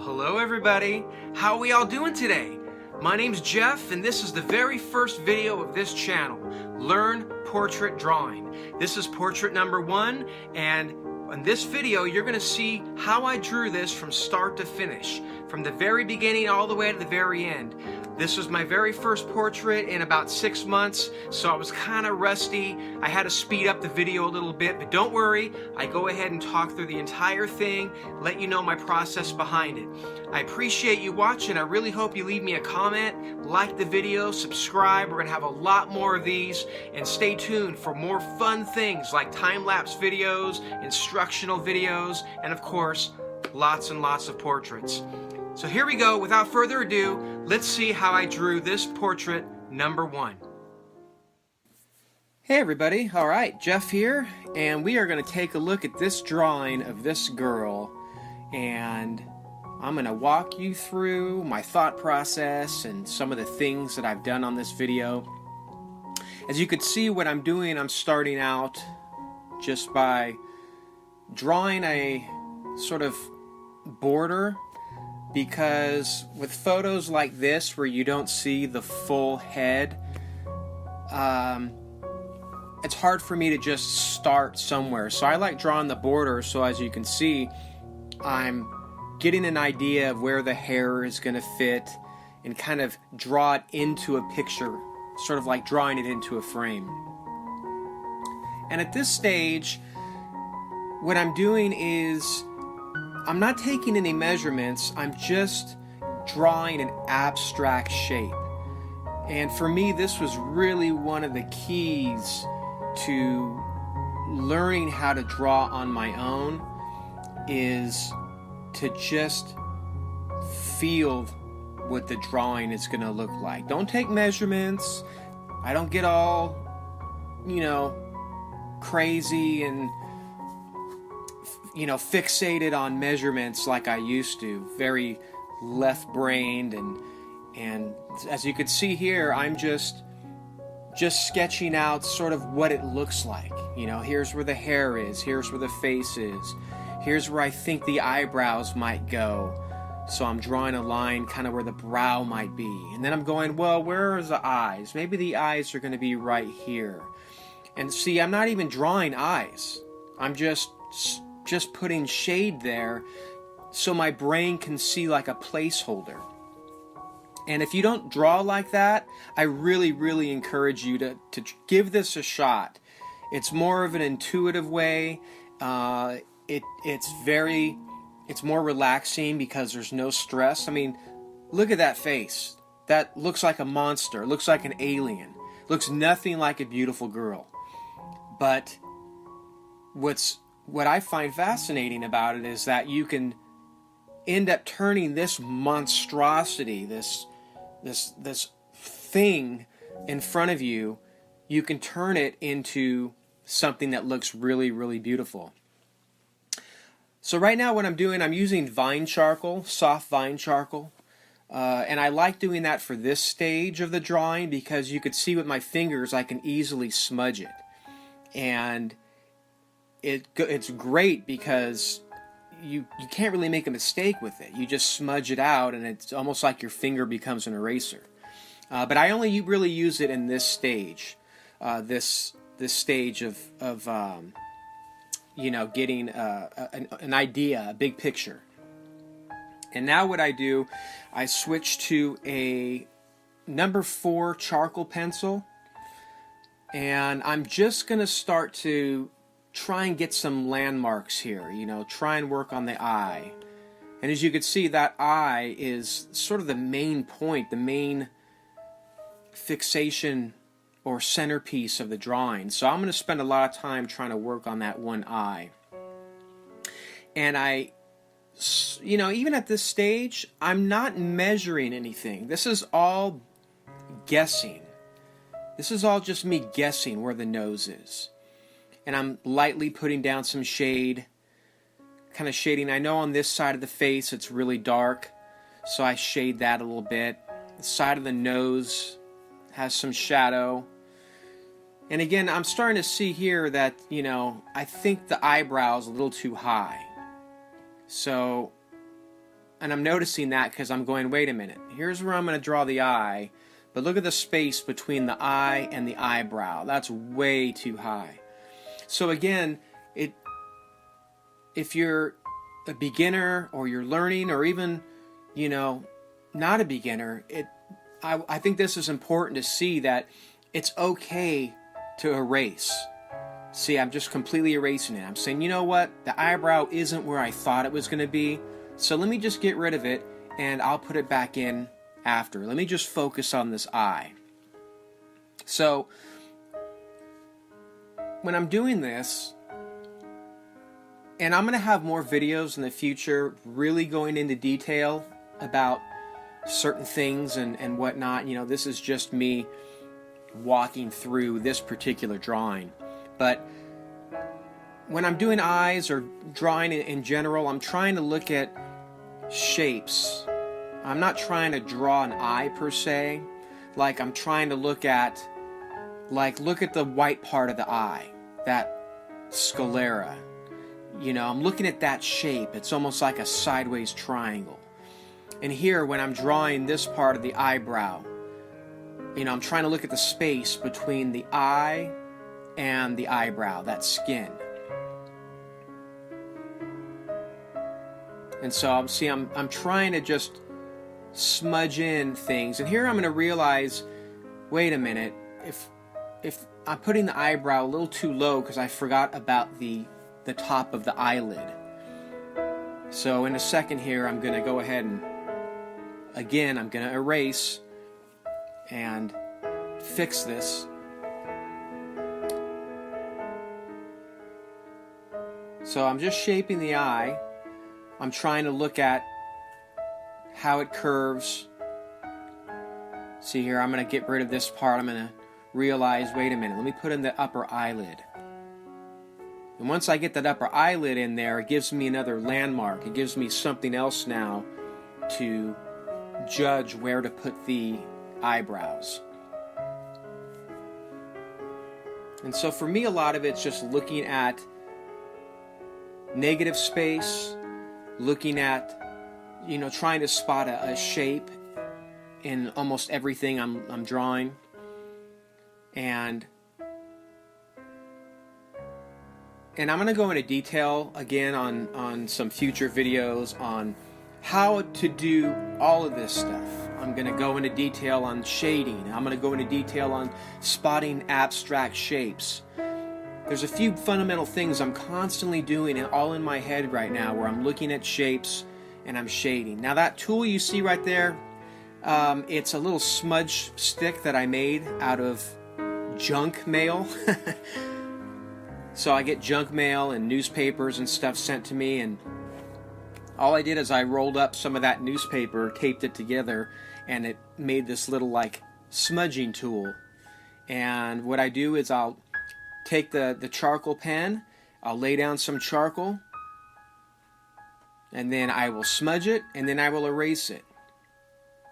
Hello everybody. How are we all doing today? My name's Jeff and this is the very first video of this channel, Learn Portrait Drawing. This is portrait number 1, and in this video you're going to see how I drew this from start to finish, from the very beginning all the way to the very end. This was my very first portrait in about 6 months, so I was kind of rusty. I had to speed up the video a little bit, but don't worry, I go ahead and talk through the entire thing, let you know my process behind it. I appreciate you watching. I really hope you leave me a comment, like the video, subscribe. We're going to have a lot more of these, and stay tuned for more fun things like time-lapse videos, instructional videos, and of course, lots and lots of portraits. So here we go. Without further ado, let's see how I drew this portrait number 1. Hey everybody, alright, Jeff here, and we are going to take a look at this drawing of this girl, and I'm going to walk you through my thought process and some of the things that I've done on this video. As you can see what I'm doing, I'm starting out just by drawing a sort of border, because with photos like this where you don't see the full head, it's hard for me to just start somewhere. So I like drawing the border, so as you can see, I'm getting an idea of where the hair is going to fit and kind of draw it into a picture, sort of like drawing it into a frame. And at this stage, what I'm doing is I'm not taking any measurements, I'm just drawing an abstract shape. And for me, this was really one of the keys to learning how to draw on my own, is to just feel what the drawing is going to look like. Don't take measurements. I don't get all, crazy and fixated on measurements like I used to, very left-brained, and as you can see here, I'm just sketching out sort of what it looks like. Here's where the hair is, here's where the face is, here's where I think the eyebrows might go. So I'm drawing a line kind of where the brow might be, and then I'm going, well, where are the eyes? Maybe the eyes are going to be right here. And see, I'm not even drawing eyes. I'm just putting shade there so my brain can see like a placeholder. And if you don't draw like that, I really, really encourage you to give this a shot. It's more of an intuitive way. It's more relaxing because there's no stress. I mean, look at that face. That looks like a monster. It looks like an alien. It looks nothing like a beautiful girl. But what I find fascinating about it is that you can end up turning this monstrosity, this thing in front of you, you can turn it into something that looks really, really beautiful. So right now what I'm doing, I'm using vine charcoal, soft vine charcoal, and I like doing that for this stage of the drawing because you could see with my fingers I can easily smudge it. And it's great because you can't really make a mistake with it. You just smudge it out and it's almost like your finger becomes an eraser. But I only really use it in this stage, this stage of getting an idea, a big picture. And now what I do, I switch to a number 4 charcoal pencil, and I'm just going to start to try and get some landmarks here, try and work on the eye. And as you can see, that eye is sort of the main point, the main fixation or centerpiece of the drawing. So I'm going to spend a lot of time trying to work on that one eye. And even at this stage, I'm not measuring anything. This is all guessing. This is all just me guessing where the nose is. And I'm lightly putting down some shade, kind of shading. I know on this side of the face it's really dark, so I shade that a little bit. The side of the nose has some shadow. And again, I'm starting to see here that, I think the eyebrow is a little too high. So I'm noticing that because I'm going, wait a minute, here's where I'm going to draw the eye, but look at the space between the eye and the eyebrow. That's way too high. So again, if you're a beginner or you're learning, or even, you know, not a beginner, I think this is important to see that it's okay to erase. See, I'm just completely erasing it. I'm saying, you know what? The eyebrow isn't where I thought it was going to be, so let me just get rid of it, and I'll put it back in after. Let me just focus on this eye. So, when I'm doing this, and I'm going to have more videos in the future really going into detail about certain things and whatnot. You know, this is just me walking through this particular drawing. But when I'm doing eyes or drawing in general, I'm trying to look at shapes. I'm not trying to draw an eye per se. Like, I'm trying to look at the white part of the eye, that sclera. You know, I'm looking at that shape. It's almost like a sideways triangle. And here, when I'm drawing this part of the eyebrow, you know, I'm trying to look at the space between the eye and the eyebrow, that skin. And so I'm trying to just smudge in things. And here I'm going to realize, wait a minute, if I'm putting the eyebrow a little too low because I forgot about the top of the eyelid. So in a second here, I'm going to go ahead and, again, I'm going to erase and fix this. So I'm just shaping the eye. I'm trying to look at how it curves. See here, I'm going to get rid of this part. I'm going to realize, wait a minute, let me put in the upper eyelid. And once I get that upper eyelid in there, it gives me another landmark. It gives me something else now to judge where to put the eyebrows. And so for me, a lot of it's just looking at negative space, looking at, you know, trying to spot a shape in almost everything I'm drawing. And I'm going to go into detail again on some future videos on how to do all of this stuff. I'm going to go into detail on shading. I'm going to go into detail on spotting abstract shapes. There's a few fundamental things I'm constantly doing and all in my head right now where I'm looking at shapes and I'm shading. Now that tool you see right there, it's a little smudge stick that I made out of junk mail. So I get junk mail and newspapers and stuff sent to me, and all I did is I rolled up some of that newspaper, taped it together, and it made this little like smudging tool. And what I do is I'll take the charcoal pen, I'll lay down some charcoal, and then I will smudge it, and then I will erase it.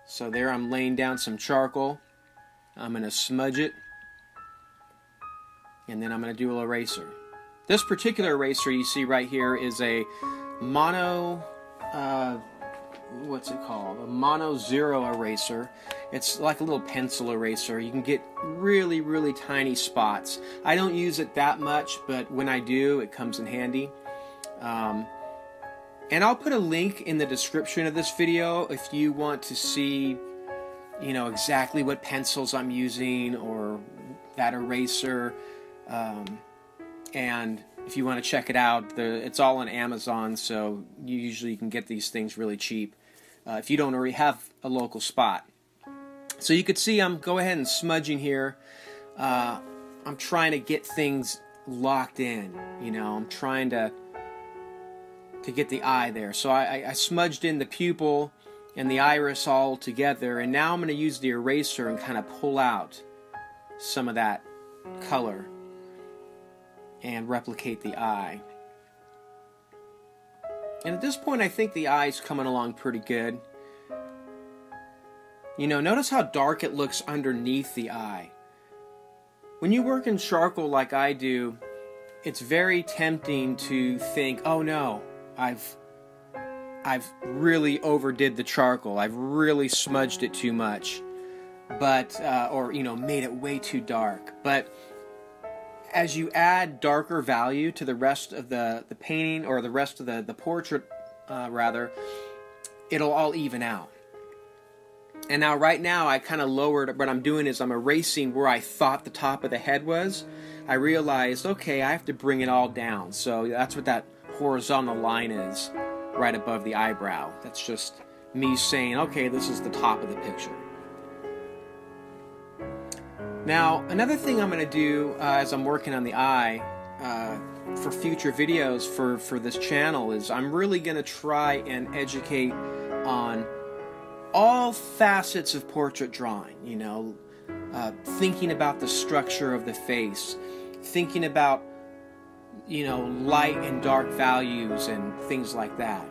So there I'm laying down some charcoal, I'm going to smudge it, and then I'm going to do an eraser. This particular eraser you see right here is a mono, what's it called? A mono zero eraser. It's like a little pencil eraser. You can get really, really tiny spots. I don't use it that much, but when I do, it comes in handy. And I'll put a link in the description of this video if you want to see, you know, exactly what pencils I'm using or that eraser. And if you want to check it out, it's all on Amazon, so you usually can get these things really cheap if you don't already have a local spot. So you could see I'm go ahead and smudging here. I'm trying to get things locked in, you know. I'm trying to get the eye there. So I smudged in the pupil and the iris all together, and now I'm going to use the eraser and kind of pull out some of that color and replicate the eye. And at this point, I think the eye's coming along pretty good. You know, notice how dark it looks underneath the eye. When you work in charcoal like I do, it's very tempting to think, oh no, I've I've really overdid the charcoal. I've really smudged it too much, but or made it way too dark. But as you add darker value to the rest of the painting, or the rest of the portrait, rather, it'll all even out. And now, right now, I kind of lowered. What I'm doing is I'm erasing where I thought the top of the head was. I realized, okay, I have to bring it all down. So that's what that horizontal line is, right above the eyebrow. That's just me saying, okay, this is the top of the picture. Now, another thing I'm going to do as I'm working on the eye for future videos for this channel is I'm really going to try and educate on all facets of portrait drawing, thinking about the structure of the face, thinking about, light and dark values and things like that.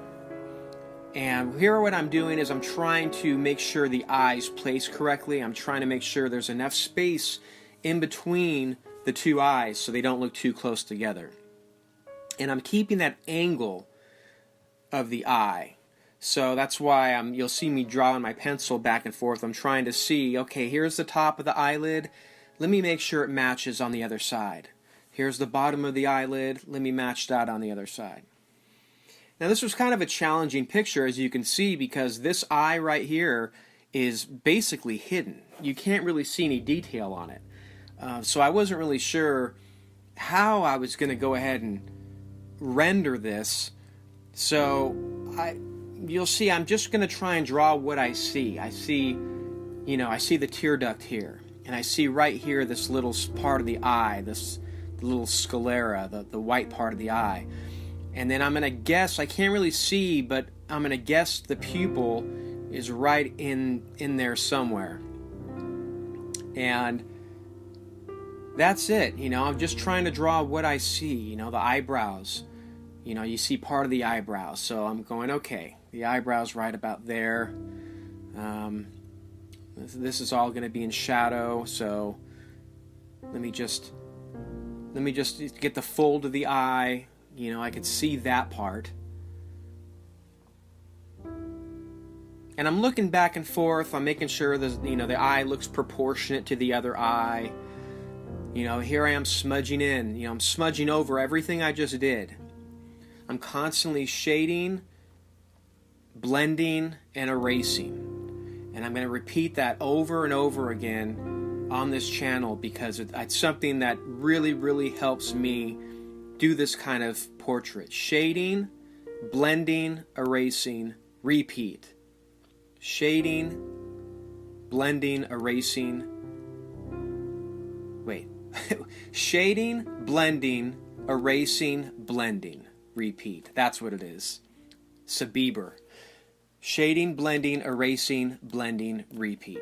And here what I'm doing is I'm trying to make sure the eyes place correctly. I'm trying to make sure there's enough space in between the two eyes so they don't look too close together. And I'm keeping that angle of the eye. So that's why you'll see me drawing my pencil back and forth. I'm trying to see, okay, here's the top of the eyelid. Let me make sure it matches on the other side. Here's the bottom of the eyelid. Let me match that on the other side. Now this was kind of a challenging picture, as you can see, because this eye right here is basically hidden. You can't really see any detail on it. So I wasn't really sure how I was going to go ahead and render this. So you'll see I'm just going to try and draw what I see. I see the tear duct here, and I see right here this little part of the eye, this little sclera, the white part of the eye. And then I'm going to guess, I can't really see, but I'm going to guess the pupil is right in there somewhere. And that's it. I'm just trying to draw what I see, the eyebrows. You see part of the eyebrows. So I'm going, okay, the eyebrow's right about there. This is all going to be in shadow, so let me just get the fold of the eye. I could see that part. And I'm looking back and forth. I'm making sure the eye looks proportionate to the other eye. Here I am smudging in. I'm smudging over everything I just did. I'm constantly shading, blending, and erasing. And I'm going to repeat that over and over again on this channel because it's something that really, really helps me do this kind of portrait. Shading, blending, erasing, repeat. Shading, blending, erasing. Wait. Shading, blending, erasing, blending. Repeat. That's what it is. Sabieber. Shading, blending, erasing, blending, repeat.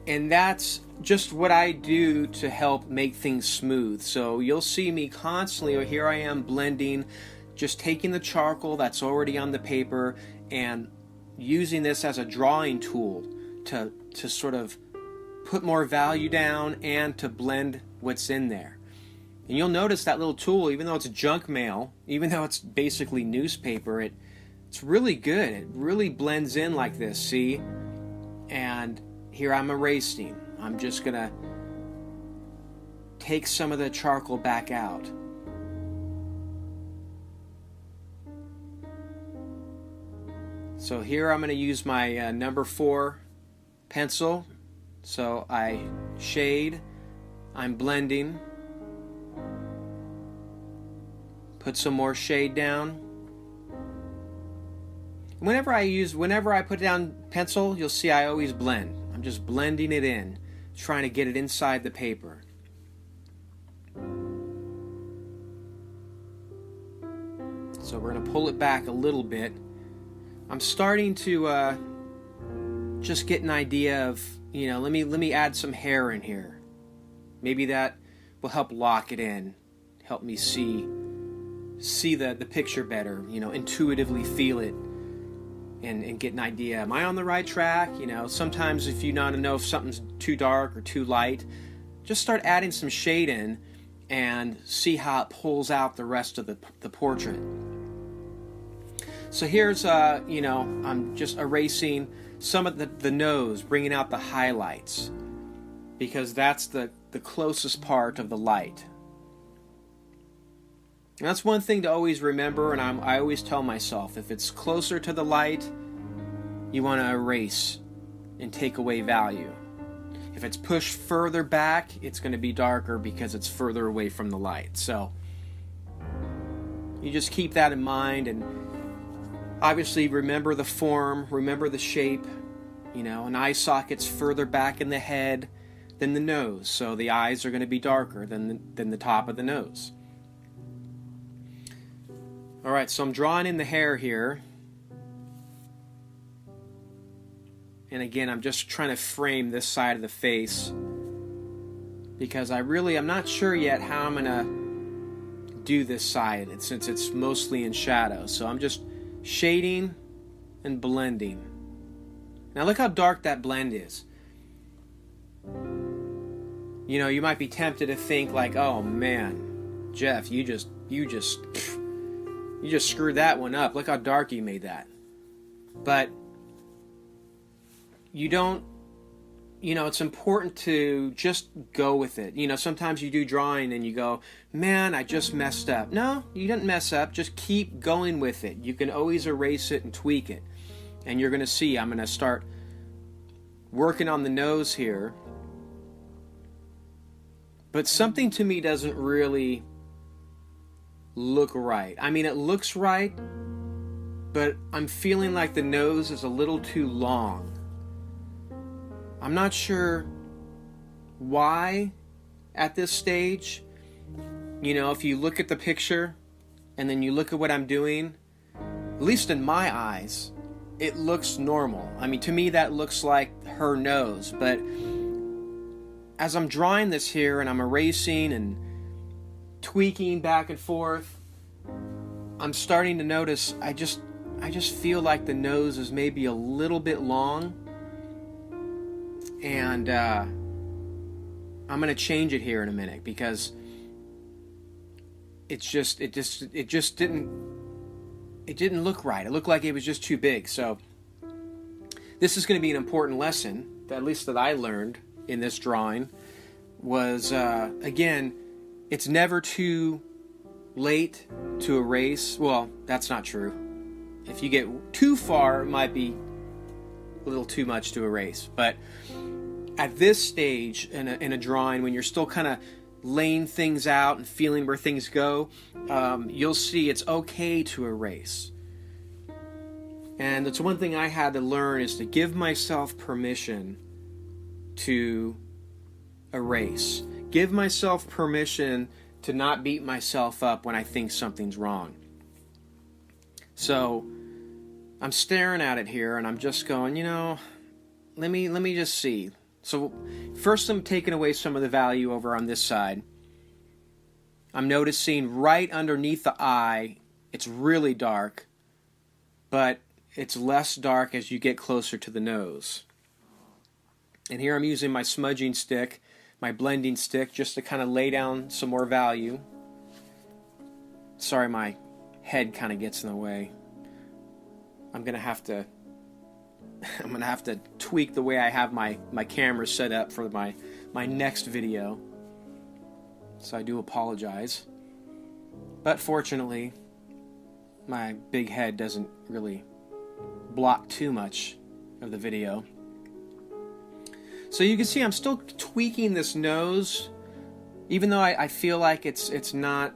And that's just what I do to help make things smooth. So you'll see me constantly, here I am blending, just taking the charcoal that's already on the paper and using this as a drawing tool to sort of put more value down and to blend what's in there. And you'll notice that little tool, even though it's junk mail, even though it's basically newspaper, it's really good. It really blends in like this, see? And here I'm erasing. I'm just going to take some of the charcoal back out. So here I'm going to use my number 4 pencil. So I shade, I'm blending, put some more shade down. Whenever I put down pencil, you'll see I always blend. I'm just blending it in, trying to get it inside the paper. So we're going to pull it back a little bit. I'm starting to just get an idea of, let me add some hair in here. Maybe that will help lock it in, help me see the picture better, intuitively feel it and get an idea. Am I on the right track? Sometimes if you want to know if something's too dark or too light, just start adding some shade in and see how it pulls out the rest of the portrait. So here's, you know, I'm just erasing some of the nose, bringing out the highlights, because that's the closest part of the light. And that's one thing to always remember, and I always tell myself, if it's closer to the light, you want to erase and take away value. If it's pushed further back, it's going to be darker because it's further away from the light. So you just keep that in mind, and obviously remember the form, remember the shape. You know, an eye socket's further back in the head than the nose, so the eyes are going to be darker than the top of the nose. Alright, so I'm drawing in the hair here. And again, I'm just trying to frame this side of the face, because I'm not sure yet how I'm going to do this side, since it's mostly in shadow. So I'm just shading and blending. Now look how dark that blend is. You know, you might be tempted to think like, oh man, Jeff, you just screwed that one up. Look how dark you made that. But you don't, you know, it's important to just go with it. You know, sometimes you do drawing and you go, man, I just messed up. No, you didn't mess up. Just keep going with it. You can always erase it and tweak it. And you're going to see, I'm going to start working on the nose here. But something to me doesn't really look right. I mean, it looks right, but I'm feeling like the nose is a little too long. I'm not sure why at this stage. You know, if you look at the picture and then you look at what I'm doing, at least in my eyes, it looks normal. I mean, to me that looks like her nose, but as I'm drawing this here and I'm erasing and tweaking back and forth, I'm starting to notice I just feel like the nose is maybe a little bit long, and I'm going to change it here in a minute, because it just didn't look right. It looked like it was just too big. So this is going to be an important lesson, at least that I learned in this drawing, was again, it's never too late to erase. Well, that's not true. If you get too far, it might be a little too much to erase. But at this stage in a drawing, when you're still kind of laying things out and feeling where things go, you'll see it's okay to erase. And that's one thing I had to learn, is to give myself permission to erase. Give myself permission to not beat myself up when I think something's wrong. So I'm staring at it here and I'm just going, you know, let me just see. So first I'm taking away some of the value over on this side. I'm noticing right underneath the eye, it's really dark, but it's less dark as you get closer to the nose. And here I'm using my smudging stick, my blending stick, just to kind of lay down some more value. Sorry, my head kind of gets in the way. I'm gonna have to tweak the way I have my camera set up for my next video. So I do apologize. But fortunately, my big head doesn't really block too much of the video. So you can see I'm still tweaking this nose, even though I feel like it's not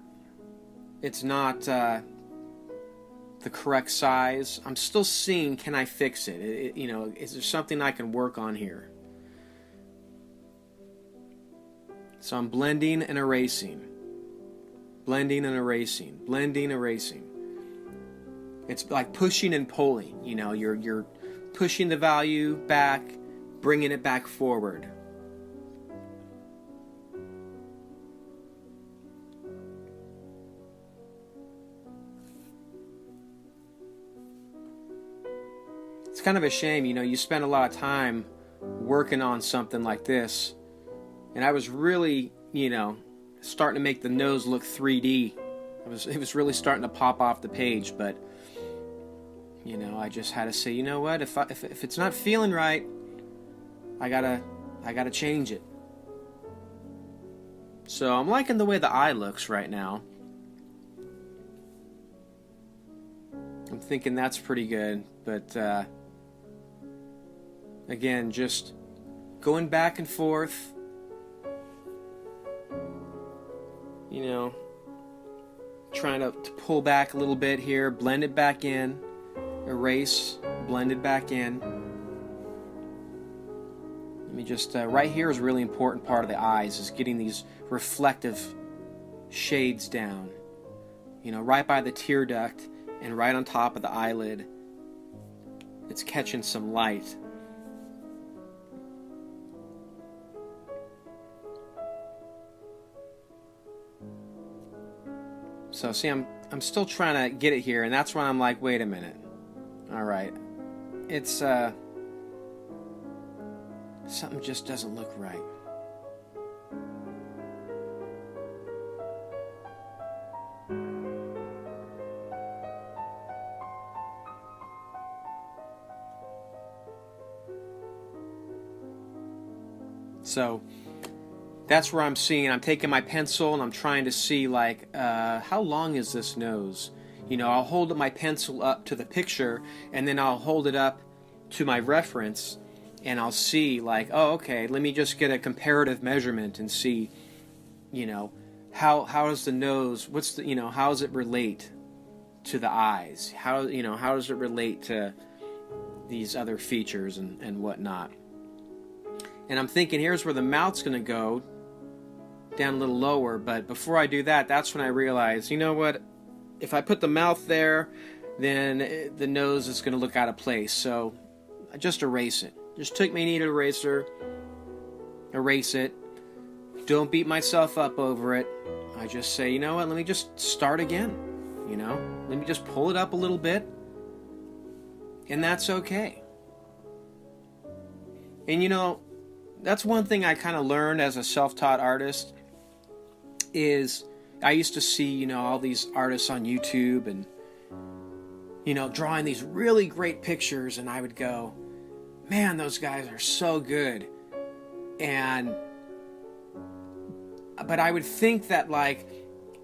the correct size. I'm still seeing, can I fix it? You know, is there something I can work on here? So I'm blending and erasing, blending and erasing, blending, erasing. It's like pushing and pulling. You know, you're pushing the value back, bringing it back forward. It's kind of a shame, you know, you spend a lot of time working on something like this, and I was really, you know, starting to make the nose look 3D. It was really starting to pop off the page, but You know, I just had to say, you know what, if it's not feeling right, I gotta change it. So I'm liking the way the eye looks right now. I'm thinking that's pretty good, but again, just going back and forth, you know, trying to pull back a little bit here, blend it back in, erase, blend it back in. Let me just, right here is a really important part of the eyes, is getting these reflective shades down. You know, right by the tear duct and right on top of the eyelid. It's catching some light. So see, I'm still trying to get it here, and that's when I'm like, wait a minute. All right. It's something just doesn't look right. So that's where I'm seeing. I'm taking my pencil and I'm trying to see, like, how long is this nose? You know, I'll hold my pencil up to the picture and then I'll hold it up to my reference and I'll see, like, oh, okay, let me just get a comparative measurement and see, you know, how does the nose, what's the, you know, how does it relate to the eyes? How, you know, how does it relate to these other features and whatnot? And I'm thinking, here's where the mouth's going to go, down a little lower, but before I do that, that's when I realize, you know what, if I put the mouth there, then the nose is going to look out of place, so I just erase it. Just take my kneaded eraser, erase it, don't beat myself up over it. I just say, you know what, let me just start again, you know, let me just pull it up a little bit, and that's okay. And you know, that's one thing I kind of learned as a self-taught artist, is I used to see, you know, all these artists on YouTube and, you know, drawing these really great pictures, and I would go, man, those guys are so good. But I would think that, like,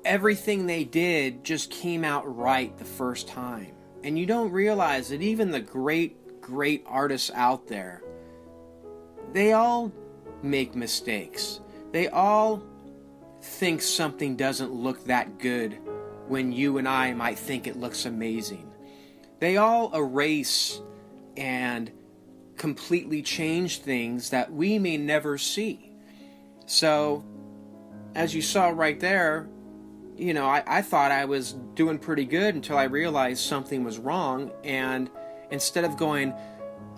everything they did just came out right the first time. And you don't realize that even the great artists out there, they all make mistakes. They all think something doesn't look that good when you and I might think it looks amazing. They all erase and completely change things that we may never see. So, as you saw right there, you know, I thought I was doing pretty good until I realized something was wrong, and instead of going,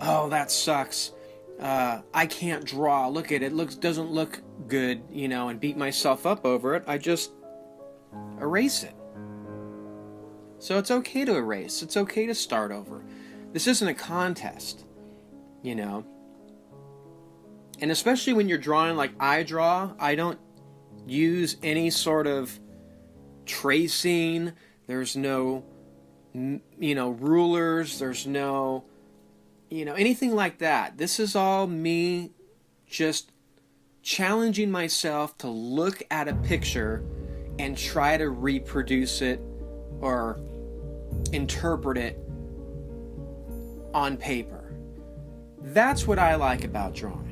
oh, that sucks, I can't draw, look at it, doesn't look good, you know, and beat myself up over it, I just erase it. So it's okay to erase, it's okay to start over. This isn't a contest, you know. And especially when you're drawing like I draw, I don't use any sort of tracing, there's no, you know, rulers, there's no, you know, anything like that. This is all me just challenging myself to look at a picture and try to reproduce it or interpret it on paper. That's what I like about drawing.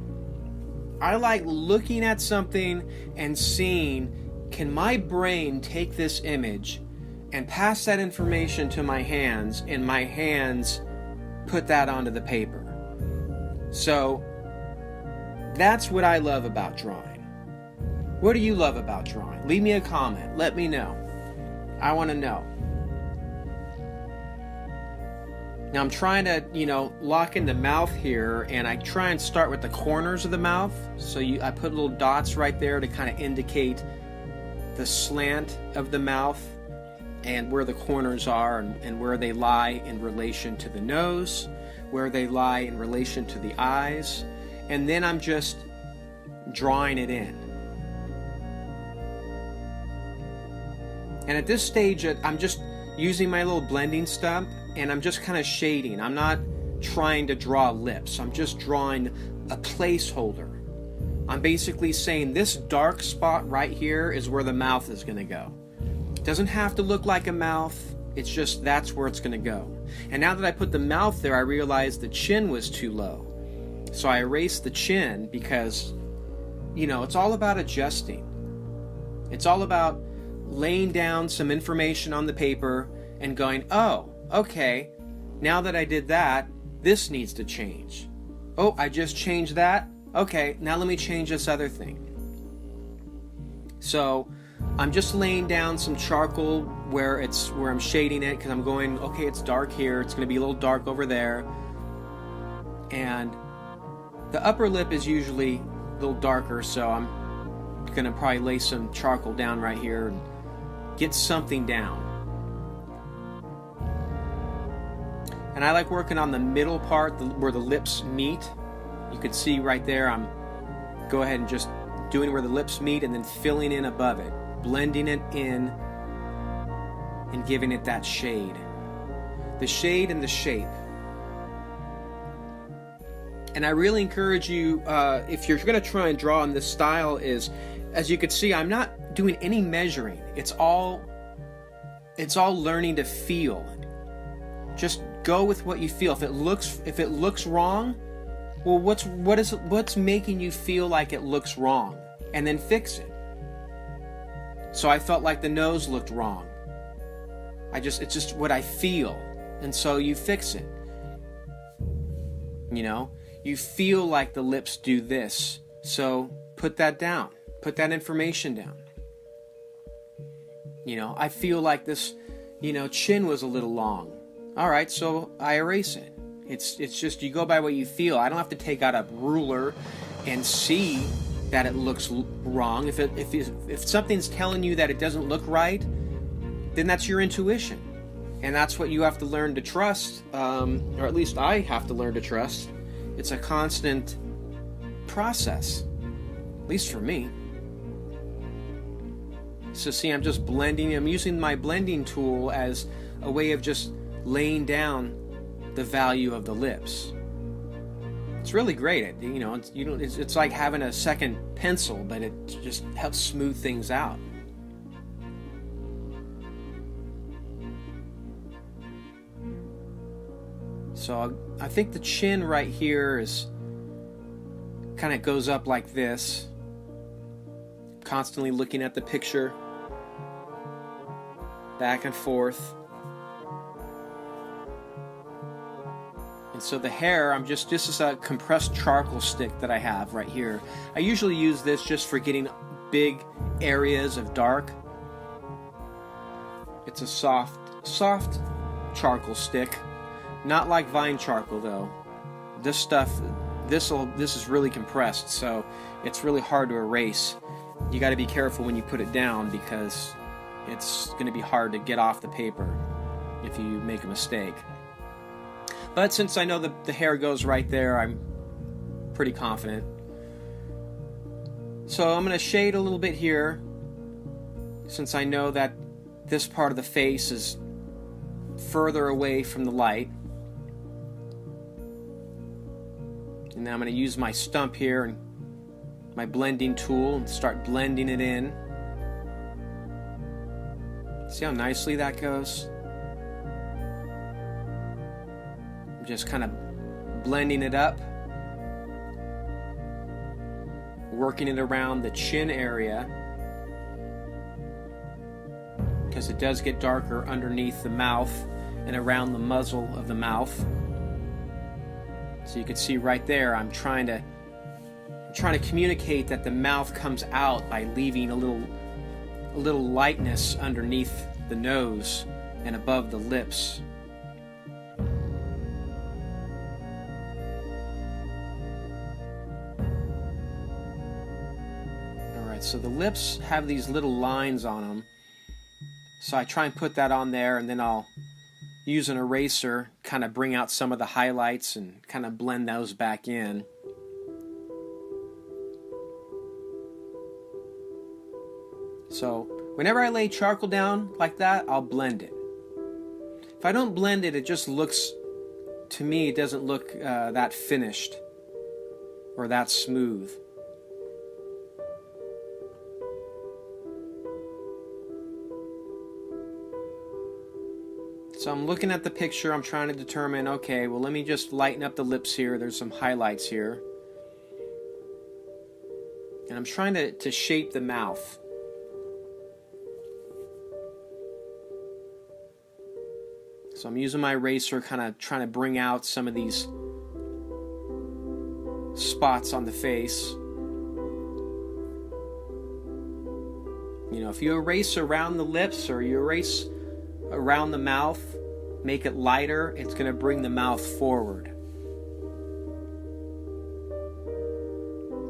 I like looking at something and seeing, can my brain take this image and pass that information to my hands, and my hands put that onto the paper. So that's what I love about drawing. What do you love about drawing? Leave me a comment. Let me know. I want to know. Now I'm trying to, you know, lock in the mouth here, and I try and start with the corners of the mouth. So I put little dots right there to kind of indicate the slant of the mouth and where the corners are, and where they lie in relation to the nose, where they lie in relation to the eyes, and then I'm just drawing it in. And at this stage, I'm just using my little blending stump and I'm just kind of shading. I'm not trying to draw lips. I'm just drawing a placeholder. I'm basically saying this dark spot right here is where the mouth is going to go. It doesn't have to look like a mouth. It's just that's where it's going to go. And now that I put the mouth there, I realized the chin was too low. So I erased the chin because, you know, it's all about adjusting. It's all about laying down some information on the paper and going, oh, okay, now that I did that, this needs to change. Oh, I just changed that? Okay, now let me change this other thing. So I'm just laying down some charcoal where I'm shading it, because I'm going, okay, it's dark here, it's going to be a little dark over there. And the upper lip is usually a little darker, so I'm going to probably lay some charcoal down right here and get something down. And I like working on the middle part where the lips meet. You can see right there, I'm go ahead and just doing where the lips meet and then filling in above it, blending it in and giving it that shade. The shade and the shape. And I really encourage you, if you're going to try and draw in this style, is, as you can see, I'm not doing any measuring. It's all learning to feel. Just go with what you feel. If it looks wrong, well, what's making you feel like it looks wrong, and then fix it. So I felt like the nose looked wrong. It's just what I feel, and so you fix it. You know, you feel like the lips do this, so put that down. Put that information down. You know, I feel like this, chin was a little long. All right, so I erase it. It's just you go by what you feel. I don't have to take out a ruler and see that it looks wrong. If something's telling you that it doesn't look right, then that's your intuition, and that's what you have to learn to trust, or at least I have to learn to trust. It's a constant process, at least for me. So see, I'm just blending. I'm using my blending tool as a way of just laying down the value of the lips. It's really great. It's like having a second pencil, but it just helps smooth things out. So I think the chin right here is kind of goes up like this. Constantly looking at the picture, back and forth. And so the hair, this is a compressed charcoal stick that I have right here. I usually use this just for getting big areas of dark. It's a soft charcoal stick. Not like vine charcoal though. This is really compressed, so it's really hard to erase. You got to be careful when you put it down, because it's going to be hard to get off the paper if you make a mistake. But since I know the hair goes right there, I'm pretty confident. So I'm going to shade a little bit here, since I know that this part of the face is further away from the light. And now I'm going to use my stump here and my blending tool and start blending it in. See how nicely that goes? I'm just kind of blending it up, working it around the chin area, because it does get darker underneath the mouth and around the muzzle of the mouth. So you can see right there, I'm trying to communicate that the mouth comes out by leaving a little lightness underneath the nose and above the lips. Alright, so the lips have these little lines on them. So I try and put that on there, and then I'll use an eraser, kind of bring out some of the highlights and kind of blend those back in. So whenever I lay charcoal down like that, I'll blend it. If I don't blend it, it just looks, to me, it doesn't look that finished or that smooth. So I'm looking at the picture, I'm trying to determine, okay, well, let me just lighten up the lips here. There's some highlights here. And I'm trying to shape the mouth. So I'm using my eraser, kind of trying to bring out some of these spots on the face. You know, if you erase around the lips or you erase around the mouth, make it lighter, it's going to bring the mouth forward.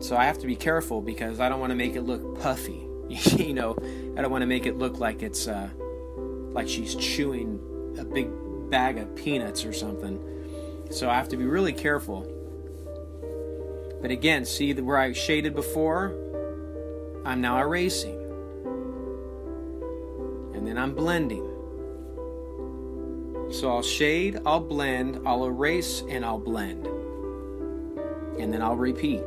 So I have to be careful because I don't want to make it look puffy. You know, I don't want to make it look like it's like she's chewing a big bag of peanuts or something. So I have to be really careful. But again, see where I shaded before? I'm now erasing. And then I'm blending. So I'll shade, I'll blend, I'll erase, and I'll blend. And then I'll repeat.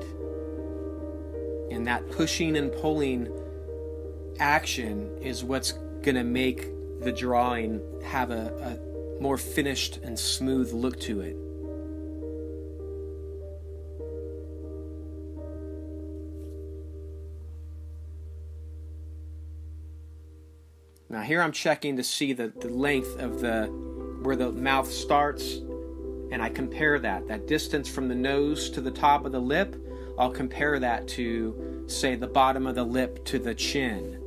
And that pushing and pulling action is what's going to make the drawing have a more finished and smooth look to it. Now here I'm checking to see the length of where the mouth starts, and I compare that distance from the nose to the top of the lip. I'll compare that to, say, the bottom of the lip to the chin.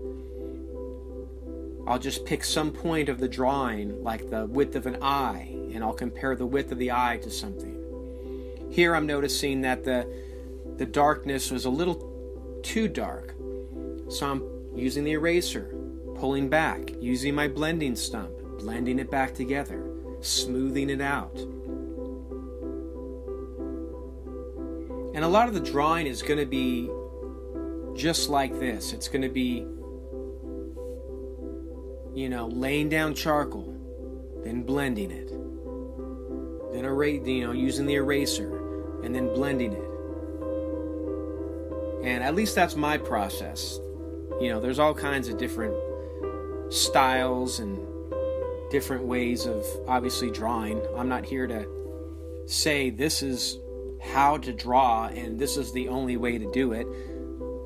I'll just pick some point of the drawing, like the width of an eye, and I'll compare the width of the eye to something. Here I'm noticing that the darkness was a little too dark. So I'm using the eraser, pulling back, using my blending stump, blending it back together, smoothing it out. And a lot of the drawing is going to be just like this. It's going to be, you know, laying down charcoal, then blending it, then using the eraser, and then blending it. And at least that's my process. You know, there's all kinds of different styles and different ways of obviously drawing. I'm not here to say this is how to draw and this is the only way to do it.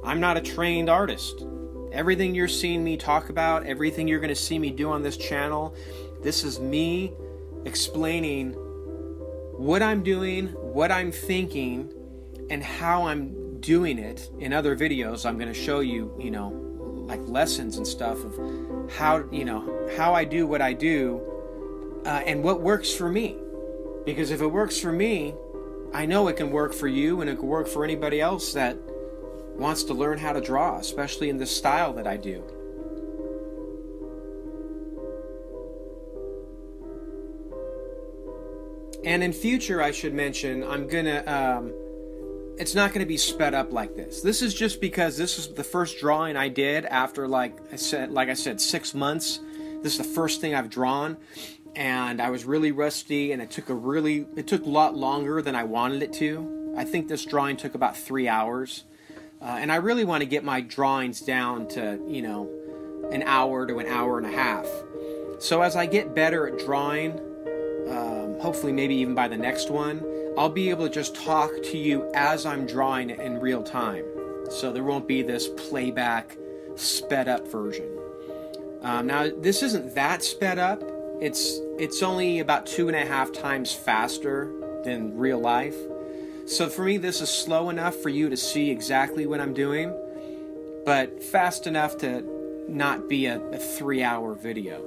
I'm not a trained artist. Everything you're seeing me talk about, everything you're going to see me do on this channel, this is me explaining what I'm doing, what I'm thinking, and how I'm doing it. In other videos, I'm going to show you, you know, like lessons and stuff of how I do what I do and what works for me. Because if it works for me, I know it can work for you and it can work for anybody else that wants to learn how to draw, especially in the style that I do. And in future, I should mention, I'm gonna, it's not gonna be sped up like this. This is just because this is the first drawing I did after, like I said, 6 months. This is the first thing I've drawn, and I was really rusty, and it took a lot longer than I wanted it to. I think this drawing took about 3 hours. And I really want to get my drawings down to, you know, an hour to an hour and a half. So as I get better at drawing, hopefully maybe even by the next one, I'll be able to just talk to you as I'm drawing it in real time. So there won't be this playback, sped up version. Now, this isn't that sped up. It's only about 2.5 times faster than real life. So for me, this is slow enough for you to see exactly what I'm doing, but fast enough to not be a 3-hour video.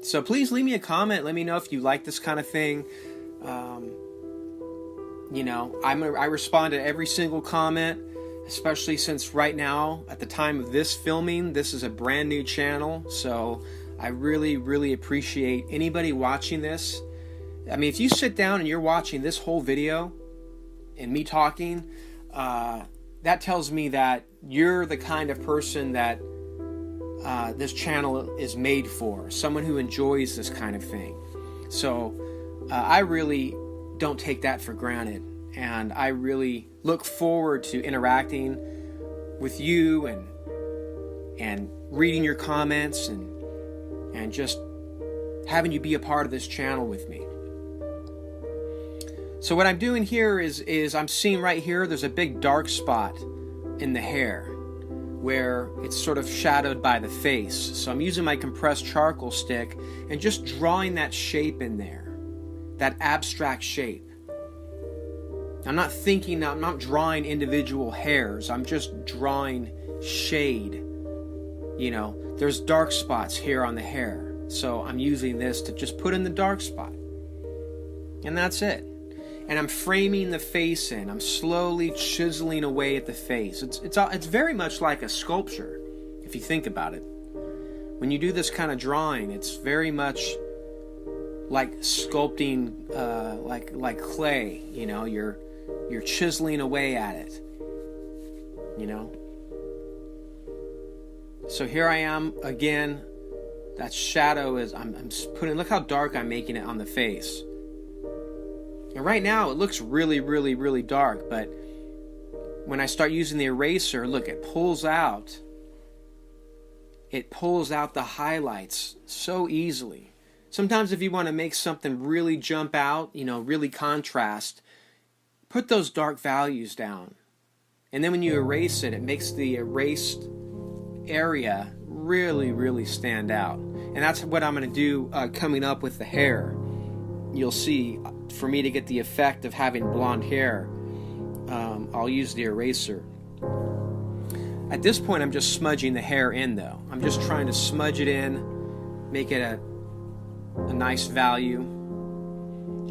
So please leave me a comment. Let me know if you like this kind of thing. You know, I respond to every single comment, especially since right now, at the time of this filming, this is a brand new channel. So I really, really appreciate anybody watching this. I mean, if you sit down and you're watching this whole video and me talking, that tells me that you're the kind of person that this channel is made for, someone who enjoys this kind of thing. So I really don't take that for granted, and I really look forward to interacting with you and reading your comments and just having you be a part of this channel with me. So what I'm doing here is I'm seeing right here there's a big dark spot in the hair where it's sort of shadowed by the face. So I'm using my compressed charcoal stick and just drawing that shape in there, that abstract shape. I'm not thinking, I'm not drawing individual hairs, I'm just drawing shade. You know, there's dark spots here on the hair, so I'm using this to just put in the dark spot. And that's it. And I'm framing the face in. I'm slowly chiseling away at the face. It's very much like a sculpture, if you think about it. When you do this kind of drawing, it's very much like sculpting, like clay. You know, you're chiseling away at it. You know. So here I am again. That shadow is I'm putting. Look how dark I'm making it on the face. And right now it looks really, really, really dark, but when I start using the eraser, look, it pulls out the highlights so easily. Sometimes if you want to make something really jump out, you know, really contrast, put those dark values down. And then when you erase it, it makes the erased area really, really stand out. And that's what I'm going to do coming up with the hair. You'll see, for me to get the effect of having blonde hair, I'll use the eraser. At this point, I'm just smudging the hair in, though. I'm just trying to smudge it in, make it a nice value.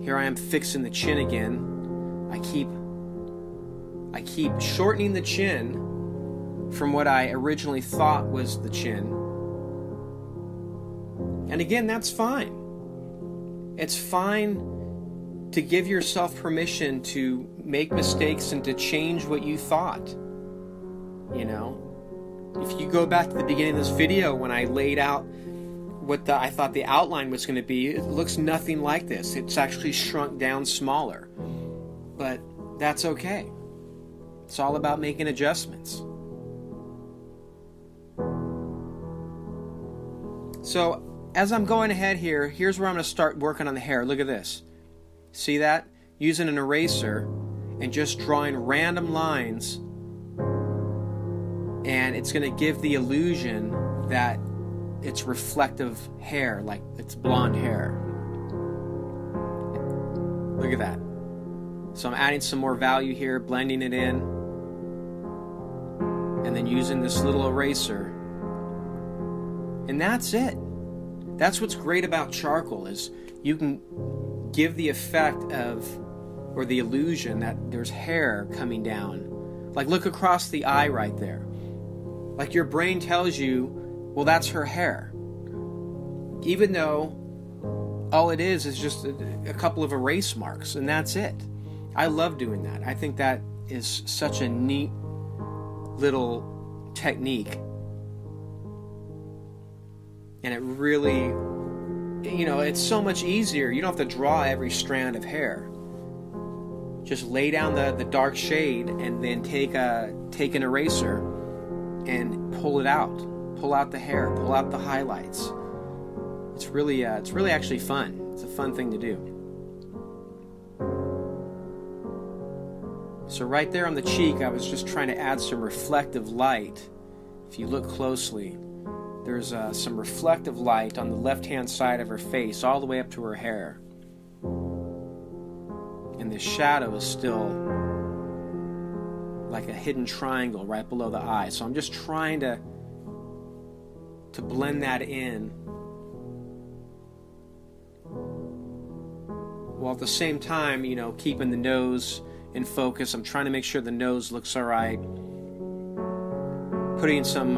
Here I am fixing the chin again. I keep shortening the chin from what I originally thought was the chin. And again, that's fine. It's fine to give yourself permission to make mistakes and to change what you thought. You know, if you go back to the beginning of this video when I laid out what I thought the outline was going to be, it looks nothing like this. It's actually shrunk down smaller. But that's okay. It's all about making adjustments. So as I'm going ahead here, here's where I'm going to start working on the hair. Look at this. See that? Using an eraser and just drawing random lines, and it's going to give the illusion that it's reflective hair, like it's blonde hair. Look at that. So I'm adding some more value here, blending it in, and then using this little eraser. And that's it. That's what's great about charcoal, is you can give the effect of, or the illusion that there's hair coming down. Like look across the eye right there. Like your brain tells you, well, that's her hair. Even though all it is just a couple of erase marks, and that's it. I love doing that. I think that is such a neat little technique. And it really, you know, it's so much easier. You don't have to draw every strand of hair. Just lay down the dark shade and then take an eraser and pull it out. Pull out the hair, pull out the highlights. It's really actually fun. It's a fun thing to do. So right there on the cheek, I was just trying to add some reflective light. If you look closely, there's some reflective light on the left-hand side of her face, all the way up to her hair. And the shadow is still like a hidden triangle right below the eye. So I'm just trying to blend that in, while at the same time, you know, keeping the nose in focus. I'm trying to make sure the nose looks all right. Putting some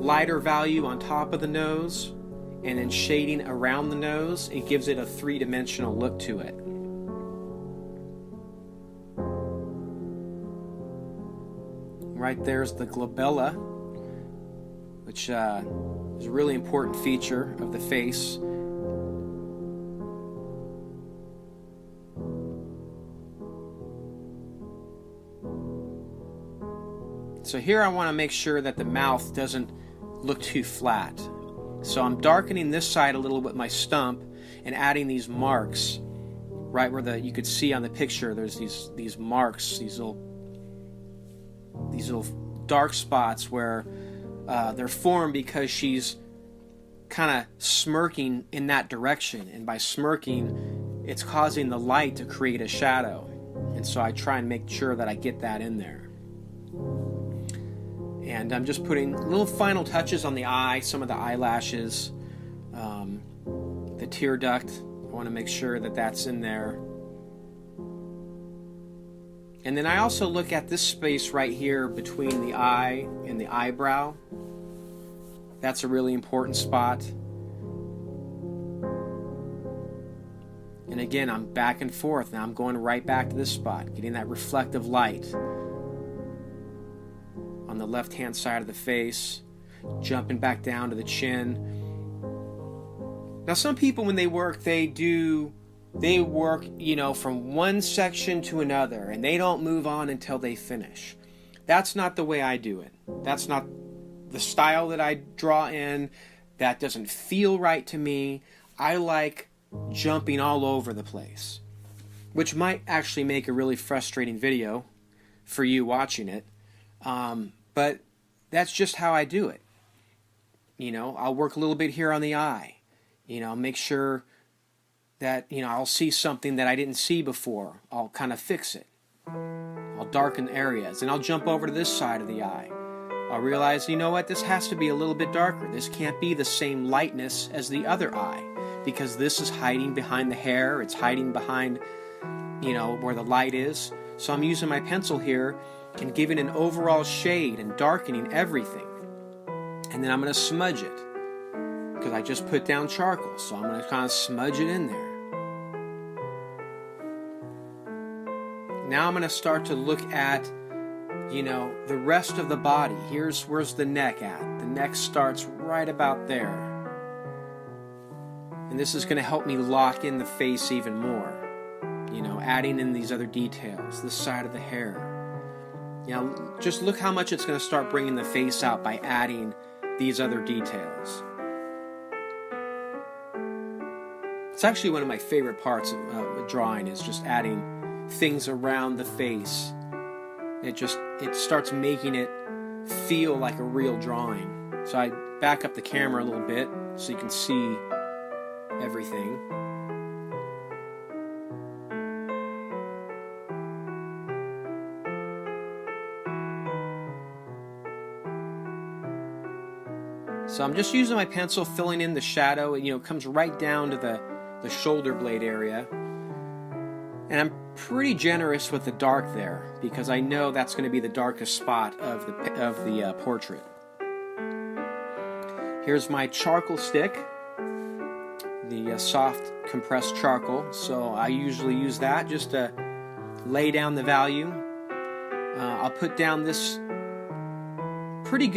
lighter value on top of the nose, and then shading around the nose. It gives it a three-dimensional look to it. Right there's the glabella, which is a really important feature of the face. So here I want to make sure that the mouth doesn't look too flat. So I'm darkening this side a little with my stump and adding these marks right where you could see on the picture. There's these marks, these little dark spots where they're formed because she's kind of smirking in that direction, and by smirking it's causing the light to create a shadow, and so I try and make sure that I get that in there. And I'm just putting little final touches on the eye, some of the eyelashes, the tear duct. I want to make sure that that's in there. And then I also look at this space right here between the eye and the eyebrow. That's a really important spot. And again, I'm back and forth. Now I'm going right back to this spot, getting that reflective light on the left-hand side of the face, jumping back down to the chin. Now some people, when they work, they work, from one section to another, and they don't move on until they finish. That's not the way I do it. That's not the style that I draw in. That doesn't feel right to me. I like jumping all over the place, which might actually make a really frustrating video for you watching it. But that's just how I do it. I'll work a little bit here on the eye. Make sure that, I'll see something that I didn't see before. I'll kind of fix it. I'll darken areas, and I'll jump over to this side of the eye. I'll realize, this has to be a little bit darker. This can't be the same lightness as the other eye, because this is hiding behind the hair. It's hiding behind, where the light is. So I'm using my pencil here and giving an overall shade and darkening everything. And then I'm going to smudge it, because I just put down charcoal, so I'm going to kind of smudge it in there. Now I'm going to start to look at, the rest of the body. Where's the neck at? The neck starts right about there. And this is going to help me lock in the face even more. Adding in these other details, this side of the hair. Just look how much it's going to start bringing the face out by adding these other details. It's actually one of my favorite parts of drawing, is just adding things around the face. It starts making it feel like a real drawing. So I back up the camera a little bit so you can see everything. So I'm just using my pencil, filling in the shadow. It comes right down to the shoulder blade area. And I'm pretty generous with the dark there, because I know that's going to be the darkest spot of the portrait. Here's my charcoal stick, the soft compressed charcoal. So I usually use that just to lay down the value. I'll put down this pretty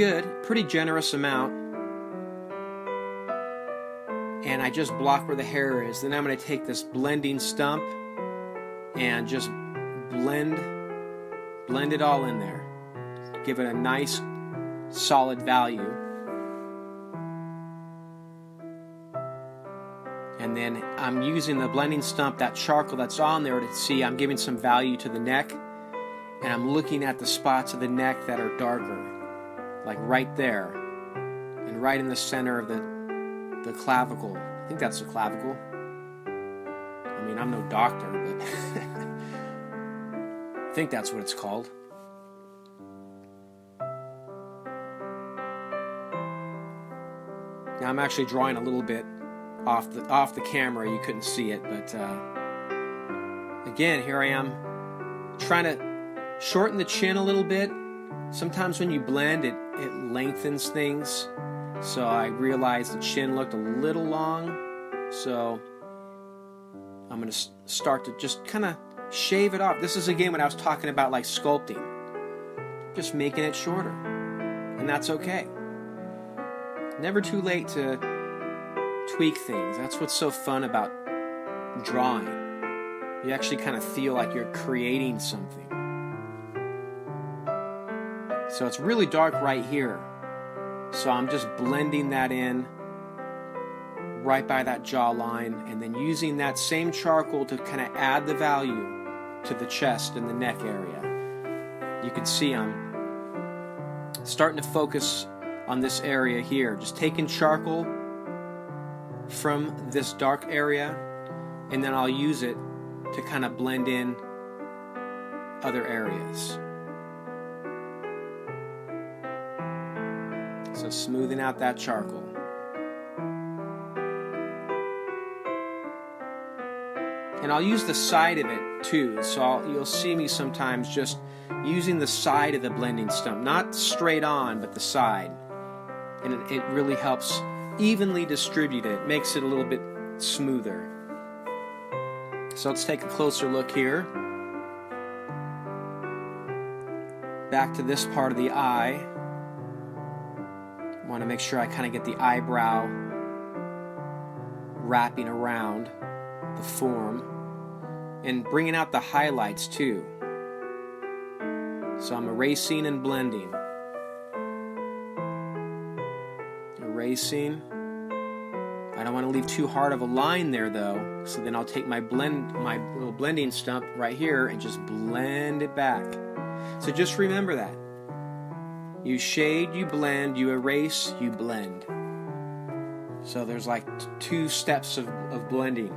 generous amount. And I just block where the hair is. Then I'm going to take this blending stump and just blend it all in there. Give it a nice solid value. And then I'm using the blending stump, that charcoal that's on there, to see I'm giving some value to the neck. And I'm looking at the spots of the neck that are darker, like right there, and right in the center of the clavicle. I think that's the clavicle. I mean, I'm no doctor, but I think that's what it's called. Now I'm actually drawing a little bit off the camera. You couldn't see it, but again, here I am trying to shorten the chin a little bit. Sometimes when you blend, it lengthens things. So I realized the chin looked a little long, so I'm going to start to just kind of shave it off. This is again when I was talking about like sculpting, just making it shorter, and that's okay. never too late to tweak things. That's what's so fun about drawing. You actually kind of feel like you're creating something. So it's really dark right here. So I'm just blending that in right by that jawline, and then using that same charcoal to kind of add the value to the chest and the neck area. You can see I'm starting to focus on this area here. Just taking charcoal from this dark area, and then I'll use it to kind of blend in other areas. So smoothing out that charcoal. And I'll use the side of it too, so you'll see me sometimes just using the side of the blending stump, not straight on, but the side. And it really helps evenly distribute it, makes it a little bit smoother. So let's take a closer look here. Back to this part of the eye. I want to make sure I kind of get the eyebrow wrapping around the form. And bringing out the highlights too. So I'm erasing and blending. Erasing. I don't want to leave too hard of a line there though, so then I'll take my little blending stump right here and just blend it back. So just remember that. You shade, you blend, you erase, you blend. So there's like 2 steps of blending.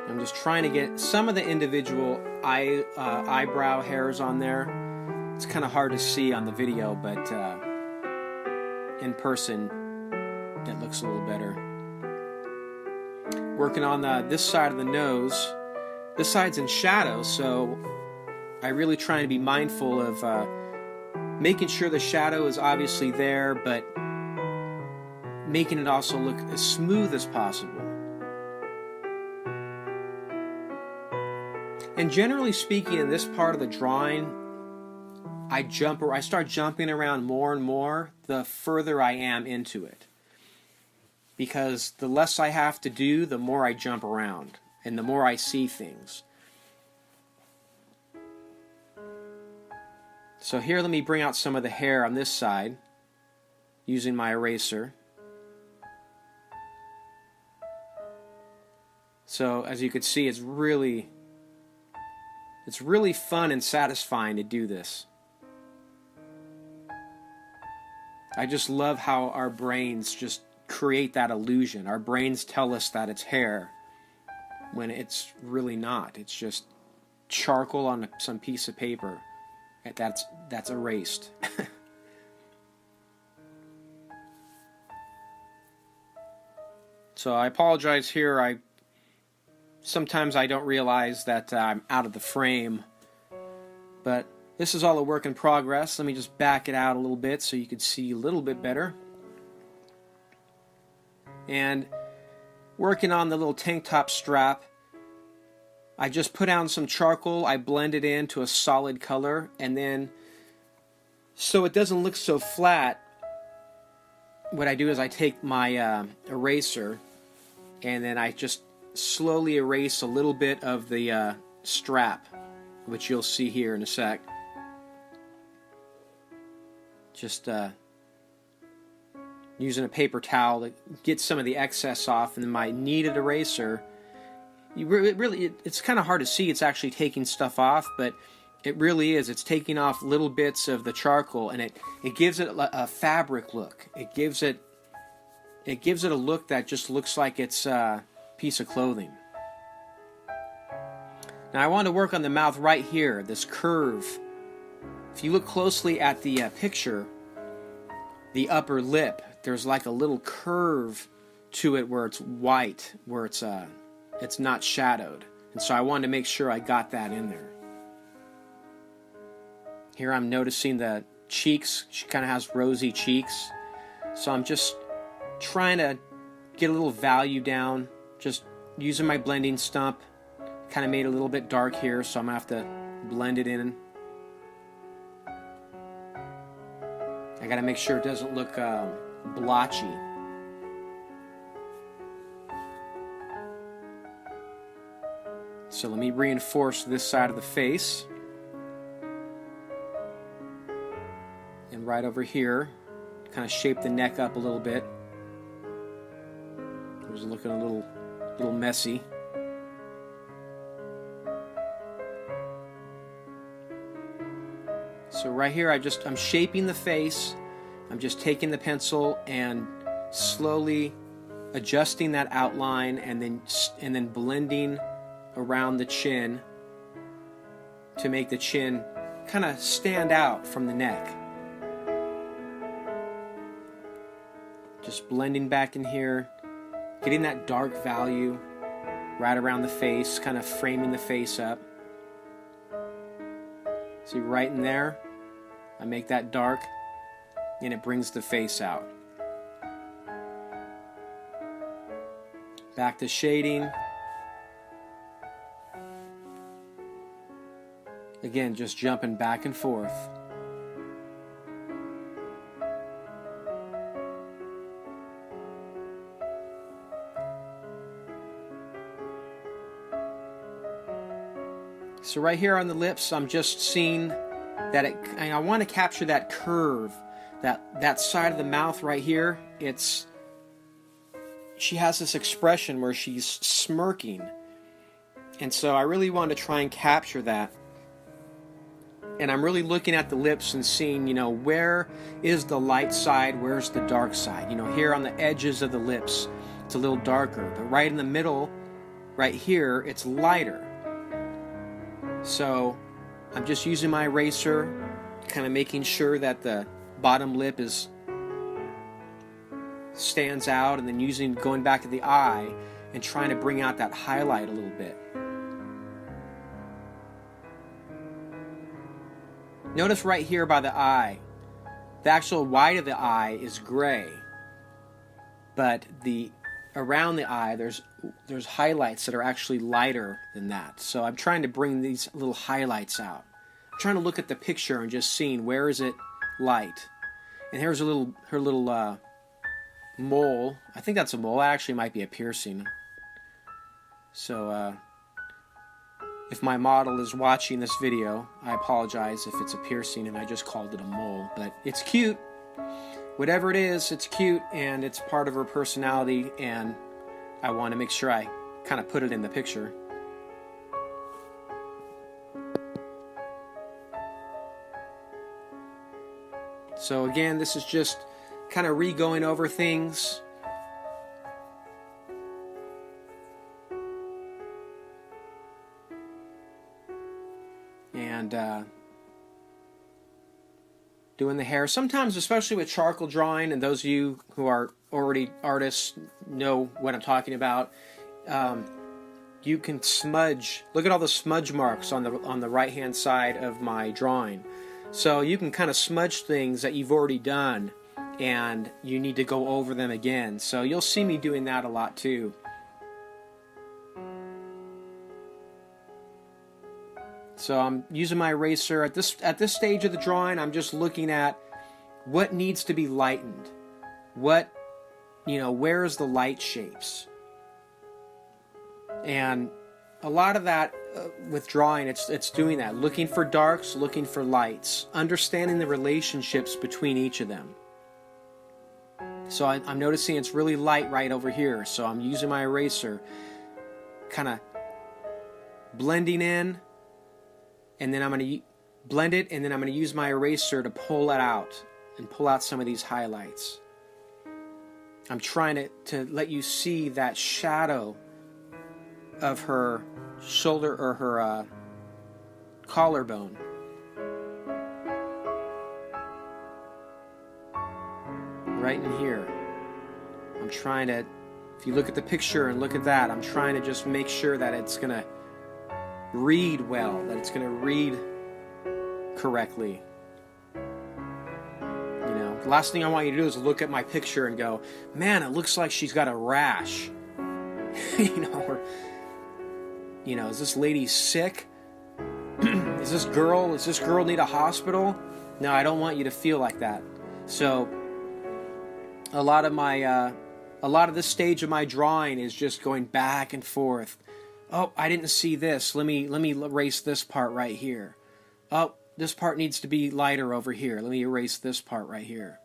I'm just trying to get some of the individual eyebrow hairs on there. It's kind of hard to see on the video, but in person it looks a little better. Working on this side of the nose. This side's in shadow, so I really try to be mindful of making sure the shadow is obviously there, but making it also look as smooth as possible. And generally speaking, in this part of the drawing, I start jumping around more and more the further I am into it. Because the less I have to do, the more I jump around, and the more I see things. So here, let me bring out some of the hair on this side, using my eraser. So as you can see, it's really fun and satisfying to do this. I just love how our brains just create that illusion. Our brains tell us that it's hair when it's really not. It's just charcoal on some piece of paper that's erased. So I apologize here. Sometimes I don't realize that I'm out of the frame, but this is all a work in progress. Let me just back it out a little bit so you can see a little bit better. And working on the little tank top strap, I just put down some charcoal, I blend it into a solid color, and then so it doesn't look so flat, what I do is I take my eraser and then I just slowly erase a little bit of the strap, which you'll see here in a sec. Just using a paper towel to get some of the excess off, and then my kneaded eraser, it's kind of hard to see it's actually taking stuff off, but it really is. It's taking off little bits of the charcoal, and it gives it a fabric look. It gives it a look that just looks like it's piece of clothing. Now I want to work on the mouth right here, this curve. If you look closely at the picture, the upper lip, there's like a little curve to it where it's white, where it's not shadowed. And so I wanted to make sure I got that in there. Here I'm noticing the cheeks. She kind of has rosy cheeks. So I'm just trying to get a little value down, just using my blending stump. Kind of made it a little bit dark here, so I'm going to have to blend it in I gotta make sure it doesn't look blotchy. So let me reinforce this side of the face. And right over here, kind of shape the neck up a little bit. It was looking a little messy. So right here, I'm shaping the face. I'm just taking the pencil and slowly adjusting that outline, and then blending around the chin to make the chin kind of stand out from the neck. Just blending back in here, getting that dark value right around the face, kind of framing the face up. See, right in there, I make that dark, and it brings the face out. Back to shading. Again, just jumping back and forth. So right here on the lips, I'm just seeing that I want to capture that curve, that side of the mouth right here. She has this expression where she's smirking, and so I really want to try and capture that. And I'm really looking at the lips and seeing, where is the light side, where's the dark side. Here on the edges of the lips, it's a little darker, but right in the middle, right here, it's lighter. So I'm just using my eraser, kind of making sure that the bottom lip stands out, and then going back to the eye and trying to bring out that highlight a little bit. Notice right here by the eye, the actual white of the eye is gray, but around the eye there's highlights that are actually lighter than that. So I'm trying to bring these little highlights out. I'm trying to look at the picture and just seeing where is it light. And here's her little mole. I think that's a mole. Actually, it might be a piercing. So if my model is watching this video, I apologize if it's a piercing and I just called it a mole. But it's cute. Whatever it is, it's cute, and it's part of her personality, and I want to make sure I kind of put it in the picture. So again, this is just kind of re-going over things. And doing the hair. Sometimes, especially with charcoal drawing, and those of you who are already artists know what I'm talking about, you can smudge. Look at all the smudge marks on the right-hand side of my drawing. So you can kind of smudge things that you've already done, and you need to go over them again. So you'll see me doing that a lot too. So I'm using my eraser at this stage of the drawing. I'm just looking at what needs to be lightened. Where's the light shapes? And a lot of that with drawing, it's doing that. Looking for darks, looking for lights, understanding the relationships between each of them. So I'm noticing it's really light right over here. So I'm using my eraser, kind of blending in. And then I'm going to blend it, and then I'm going to use my eraser to pull it out and pull out some of these highlights. I'm trying to let you see that shadow of her shoulder or her collarbone. Right in here. I'm trying to, if you look at the picture and look at that, I'm trying to just make sure that it's going to read well, that it's going to read correctly. The last thing I want you to do is look at my picture and go, man, it looks like she's got a rash. Or, is this lady sick? Does this girl need a hospital? No, I don't want you to feel like that. So a lot of this stage of my drawing is just going back and forth. Oh, I didn't see this. Let me erase this part right here. Oh, this part needs to be lighter over here. Let me erase this part right here.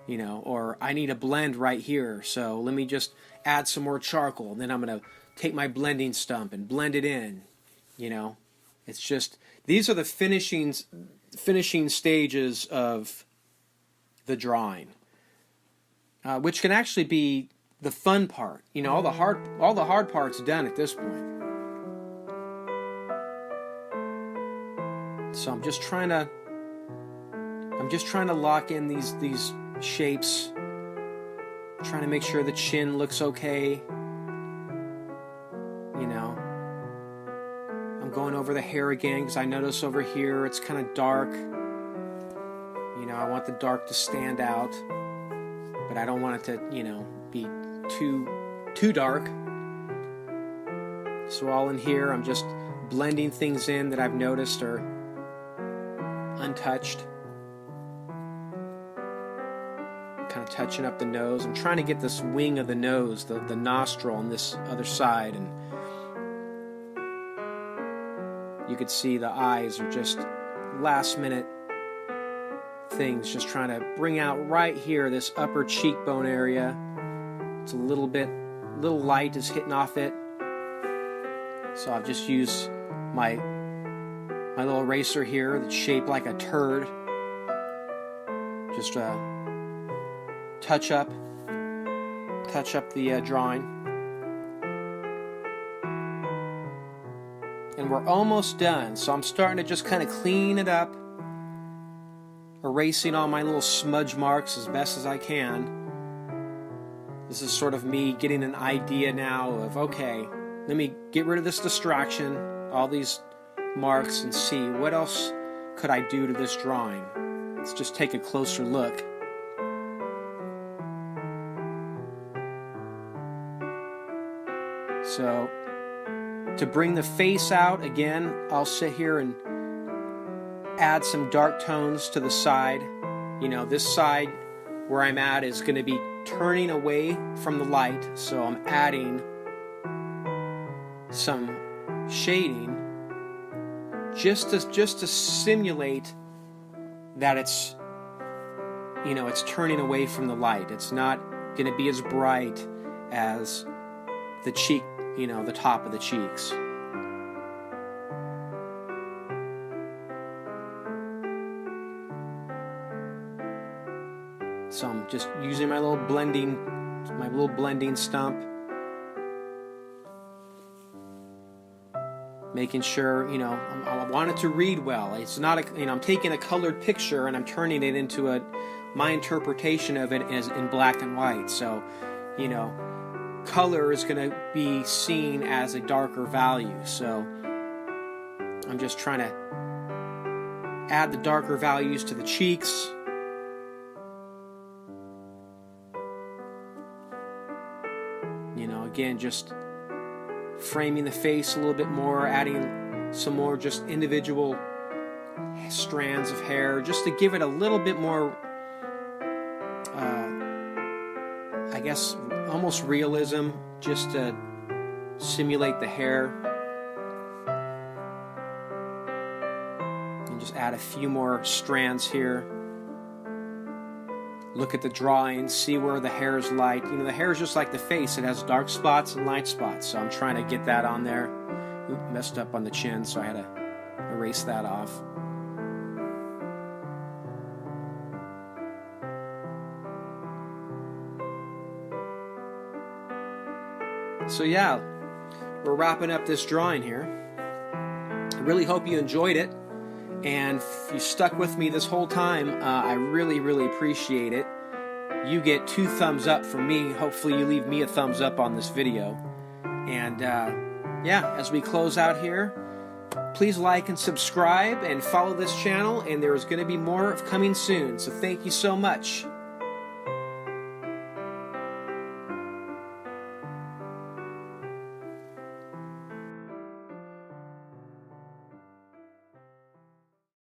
You know, or I need a blend right here, so let me just add some more charcoal. And then I'm going to take my blending stump and blend it in. You know, it's just, these are the finishing stages of the drawing, which can actually be the fun part. You know, all the hard parts done at this point. So I'm just trying to lock in these shapes, trying to make sure the chin looks okay. You know, I'm going over the hair again because I notice over here it's kind of dark. You know, I want the dark to stand out, but I don't want it to, you know, be too dark. So all in here, I'm just blending things in that I've noticed are untouched. Kind of touching up the nose. I'm trying to get this wing of the nose, the nostril on this other side, and you could see the eyes are just last minute things, just trying to bring out right here this upper cheekbone area. It's a little light is hitting off it, so I've just used my little eraser here that's shaped like a turd. Just touch up the drawing. And we're almost done, so I'm starting to just kind of clean it up, erasing all my little smudge marks as best as I can. This is sort of me getting an idea now of, okay, let me get rid of this distraction, all these marks, and see what else could I do to this drawing. Let's just take a closer look. So, to bring the face out, again, I'll sit here and add some dark tones to the side. You know, this side where I'm at is going to be turning away from the light, so I'm adding some shading just to simulate that it's, you know, it's turning away from the light. It's not going to be as bright as the cheek, you know, the top of the cheeks. So I'm just using my little blending stump, making sure, you know, I want it to read well. It's not a, you know, I'm taking a colored picture and I'm turning it into my interpretation of it as in black and white. So, you know, color is going to be seen as a darker value. So I'm just trying to add the darker values to the cheeks. You know, again, just framing the face a little bit more, adding some more just individual strands of hair, just to give it a little bit more, I guess, almost realism, just to simulate the hair. And just add a few more strands here. Look at the drawing, see where the hair is light. You know, the hair is just like the face. It has dark spots and light spots. So I'm trying to get that on there. Oop, messed up on the chin, so I had to erase that off. So yeah, we're wrapping up this drawing here. I really hope you enjoyed it. And if you stuck with me this whole time, I really, really appreciate it. You get 2 thumbs up from me. Hopefully you leave me a thumbs up on this video. And yeah, as we close out here, please like and subscribe and follow this channel. And there's going to be more coming soon. So thank you so much.